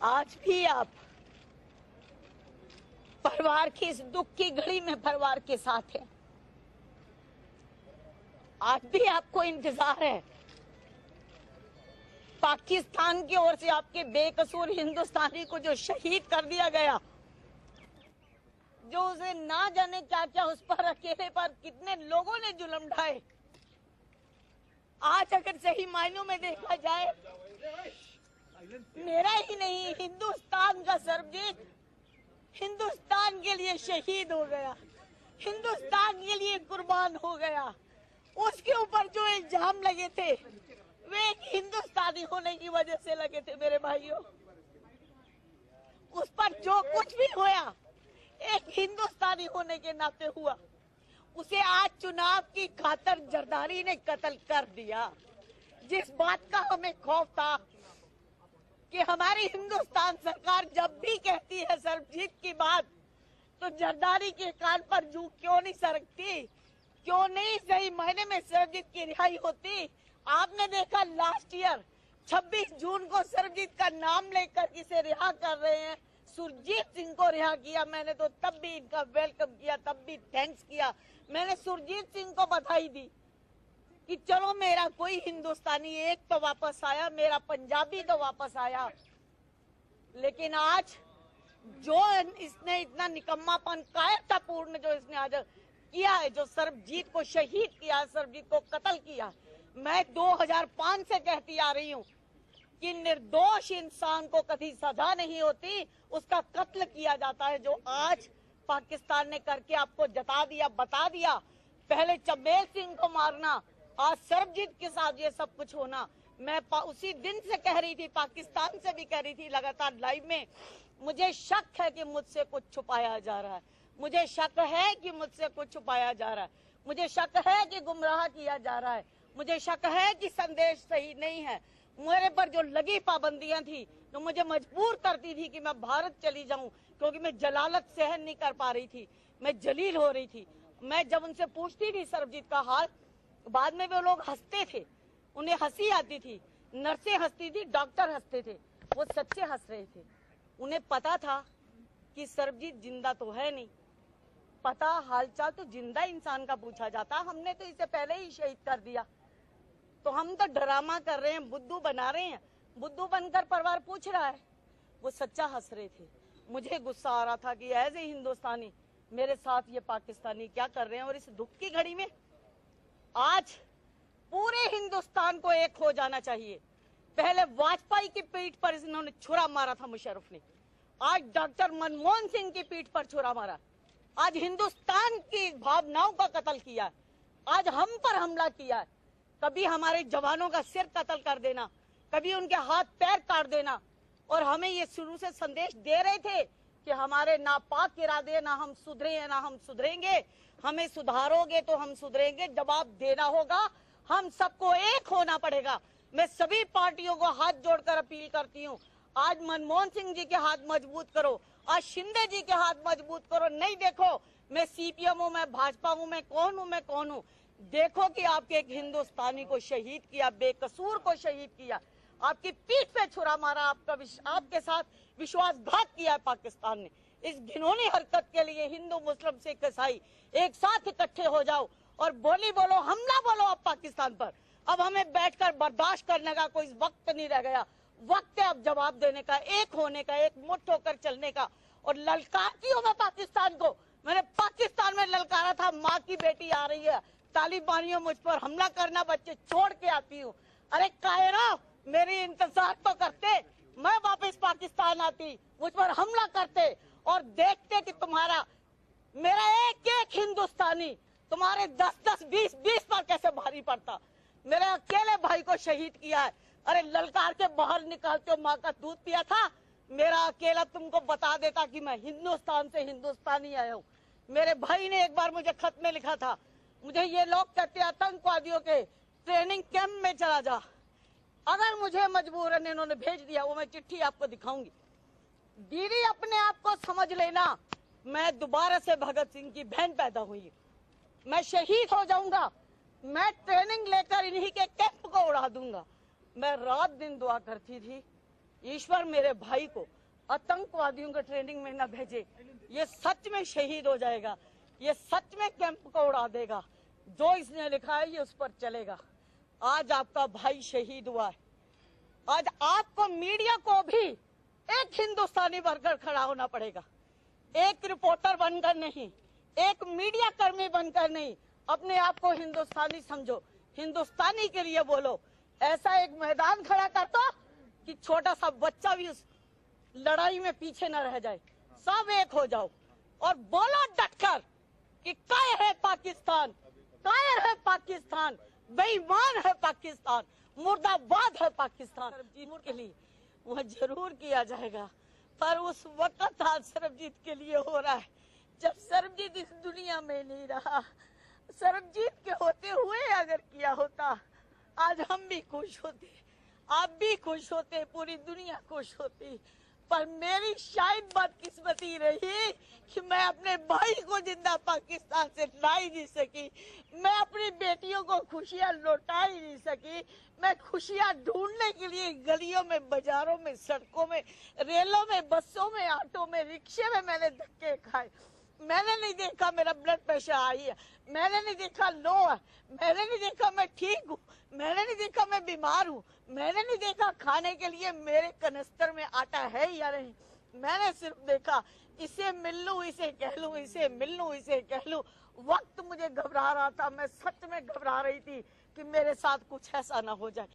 आज भी आप परिवार की इस दुख की घड़ी में परिवार के साथ हैं। आज भी आपको इंतजार है। पाकिस्तान की ओर से आपके बेकसूर हिंदुस्तानी को जो शहीद कर दिया गया, जो उसे ना जाने क्या क्या उस पर अकेले पर कितने लोगों ने जुल्म ढाए। आज अगर सही मायनों में देखा जाए, मेरा ही नहीं हिंदुस्तान का सरबजीत हिंदुस्तान के लिए शहीद हो गया, हिंदुस्तान के लिए कुर्बान हो गया। उसके ऊपर जो इल्जाम लगे थे वे एक हिंदुस्तानी होने की वजह से लगे थे मेरे भाइयों। उस पर जो कुछ भी हुआ एक हिंदुस्तानी होने के नाते हुआ। उसे आज चुनाव की खातर जरदारी ने कत्ल कर दिया। जिस बात का हमें खौफ था कि हमारी हिंदुस्तान सरकार जब भी कहती है सरबजीत की बात, तो जरदारी के कान पर जू क्यों नहीं सरकती, क्यों नहीं सही मायने में सरबजीत की रिहाई होती। आपने देखा लास्ट ईयर 26 जून को सरबजीत का नाम लेकर इसे रिहा कर रहे हैं। सुरजीत सिंह को रिहा किया, मैंने तो तब भी इनका वेलकम किया, तब भी थैंक्स किया। मैंने सुरजीत सिंह को बधाई दी कि चलो मेरा कोई हिंदुस्तानी एक तो वापस आया, मेरा पंजाबी तो वापस आया। लेकिन आज जो इसने इतना निकम्मापन कायरतापूर्ण जो इसने आज किया है, जो सरबजीत को शहीद किया, सरबजीत को कत्ल किया, मैं 2005 से कहती आ रही हूँ कि निर्दोष इंसान को कभी सजा नहीं होती, उसका कत्ल किया जाता है। जो आज पाकिस्तान ने करके आपको जता दिया, बता दिया। पहले चब्बेल सिंह को मारना, आज सरबजीत के साथ ये सब कुछ होना। मैं उसी दिन से कह रही थी, पाकिस्तान से भी कह रही थी लगातार लाइव में, मुझे शक है कि मुझसे कुछ छुपाया जा रहा है, मुझे शक है कि मुझसे कुछ छुपाया जा रहा है, मुझे शक है कि गुमराह किया जा रहा है, मुझे शक है कि संदेश सही नहीं है। मेरे पर जो लगी पाबंदियां थी जो मुझे मजबूर करती थी कि मैं भारत चली जाऊं, क्योंकि मैं जलालत सहन नहीं कर पा रही थी, मैं जलील हो रही थी। मैं जब उनसे पूछती थी सरबजीत का हाल, बाद में वो लोग हंसते थे, उन्हें हंसी आती थी, नर्सें हंसती थी, डॉक्टर हंसते थे, वो सच्चे हंस रहे थे। उन्हें पता था कि सरबजीत जिंदा तो है नहीं, पता हालचाल तो जिंदा इंसान का पूछा जाता, हमने तो इसे पहले ही शहीद कर दिया। तो हम तो ड्रामा कर रहे हैं, बुद्धू बना रहे हैं, बुद्धू बनकर परिवार पूछ रहा है। वो सच्चा हंस रहे थे। मुझे गुस्सा आ रहा था कि एज ए हिंदुस्तानी मेरे साथ ये पाकिस्तानी क्या कर रहे हैं। और इस दुख की घड़ी में आज पूरे हिंदुस्तान को एक हो जाना चाहिए। पहले वाजपेयी की पीठ पर इन्होंने छुरा मारा था मुशर्रफ ने, आज डॉक्टर मनमोहन सिंह की पीठ पर छुरा मारा, आज हिंदुस्तान की भावनाओं का कत्ल किया, आज हम पर हमला किया। कभी हमारे जवानों का सिर कत्ल कर देना, कभी उनके हाथ पैर काट देना। और हमें ये शुरू से संदेश दे रहे थे कि हमारे नापाक इरादे, ना हम सुधरे हैं ना हम सुधरेंगे, हमें सुधारोगे तो हम सुधरेंगे, जवाब देना होगा, हम सबको एक होना पड़ेगा। मैं सभी पार्टियों को हाथ जोड़कर अपील करती हूँ, आज मनमोहन सिंह जी के हाथ मजबूत करो, आज शिंदे जी के हाथ मजबूत करो। नहीं देखो मैं सीपीएम हूँ, मैं भाजपा हूँ, मैं कौन हूँ। देखो कि आपके एक हिंदुस्तानी को शहीद किया, बेकसूर को शहीद किया, आपकी पीठ पे छुरा मारा, आपके साथ विश्वासघात किया पाकिस्तान ने। इस घिनौनी हरकत के लिए हिंदू मुस्लिम सिख ईसाई एक साथ इकट्ठे हो जाओ और बोली बोलो, हमला बोलो अब पाकिस्तान पर। अब हमें बैठकर बर्दाश्त करने का कोई वक्त नहीं रह गया, वक्त है अब जवाब देने का, एक होने का, एक मुट्ठ होकर चलने का। और ललकारती हूँ मैं पाकिस्तान को, मैंने पाकिस्तान में ललकारा था, माँ की बेटी आ रही है, तालिबानियों मुझ पर हमला करना, बच्चे छोड़ के आती हूँ। अरे कायरा मेरी इंतजार तो करते, मैं वापस पाकिस्तान आती, मुझ पर हमला करते और देखते कि तुम्हारा मेरा एक एक हिंदुस्तानी तुम्हारे 10-10, 20-20 पर कैसे भारी पड़ता। मेरे अकेले भाई को शहीद किया है। अरे ललकार के बाहर निकालते हो, माँ का दूध पिया था, मेरा अकेला तुमको बता देता कि मैं हिंदुस्तान से हिंदुस्तानी आया हूँ। मेरे भाई ने एक बार मुझे खत में लिखा था, मुझे ये लोग कहते हैं आतंकवादियों के ट्रेनिंग कैंप में चला जा। अगर मुझे मजबूरन इन्होंने भेज दिया, वो मैं चिट्ठी आपको दिखाऊंगी। दीदी अपने आप को समझ लेना, मैं दोबारा से भगत सिंह की बहन पैदा हुई, मैं शहीद हो जाऊंगा, मैं ट्रेनिंग लेकर इन्हीं के कैंप को उड़ा दूंगा। मैं रात दिन दुआ करती थी ईश्वर मेरे भाई को आतंकवादियों के ट्रेनिंग में न भेजे। ये सच में शहीद हो जाएगा, ये सच में कैंप को उड़ा देगा। जो इसने लिखा है ये उस पर चलेगा। आज आपका भाई शहीद हुआ है। आज आपको मीडिया को भी एक हिंदुस्तानी बनकर खड़ा होना पड़ेगा, एक रिपोर्टर बनकर नहीं, एक मीडिया कर्मी बनकर नहीं। अपने आप को हिंदुस्तानी समझो, हिंदुस्तानी के लिए बोलो। ऐसा एक मैदान खड़ा कर दो कि छोटा सा बच्चा भी उस लड़ाई में पीछे न रह जाए। सब एक हो जाओ और बोलो डटकर कि कायर है पाकिस्तान, कायर है पाकिस्तान, बेईमान है पाकिस्तान, मुर्दाबाद है पाकिस्तान। सरबजीत के लिए वह जरूर किया जाएगा, पर उस वक्त आज सरबजीत के लिए हो रहा है जब सरबजीत इस दुनिया में नहीं रहा। सरबजीत के होते हुए अगर किया होता, आज हम भी खुश होते, आप भी खुश होते, पूरी दुनिया खुश होती। पर मेरी शायद बदकिस्मती रही कि मैं अपने भाई को जिंदा पाकिस्तान से ला ही नहीं सकी, मैं अपनी बेटियों को खुशियां लौटा ही नहीं सकी। मैं खुशियां ढूंढने के लिए गलियों में, बाजारों में, सड़कों में, रेलों में, बसों में, ऑटो में, रिक्शे में मैंने धक्के खाए। मैंने नहीं देखा मेरा ब्लड प्रेशर हाई है, मैंने नहीं देखा लो है, मैंने नहीं देखा मैं ठीक हूँ, मैंने नहीं देखा मैं बीमार हूँ, मैंने नहीं देखा खाने के लिए मेरे कनस्तर में आटा है या नहीं। मैंने सिर्फ देखा इसे मिल लूं, इसे कह लूं, इसे मिल लूं, इसे कह लूं। वक्त मुझे घबरा रहा था, मैं सच में घबरा रही थी कि मेरे साथ कुछ ऐसा ना हो जाए।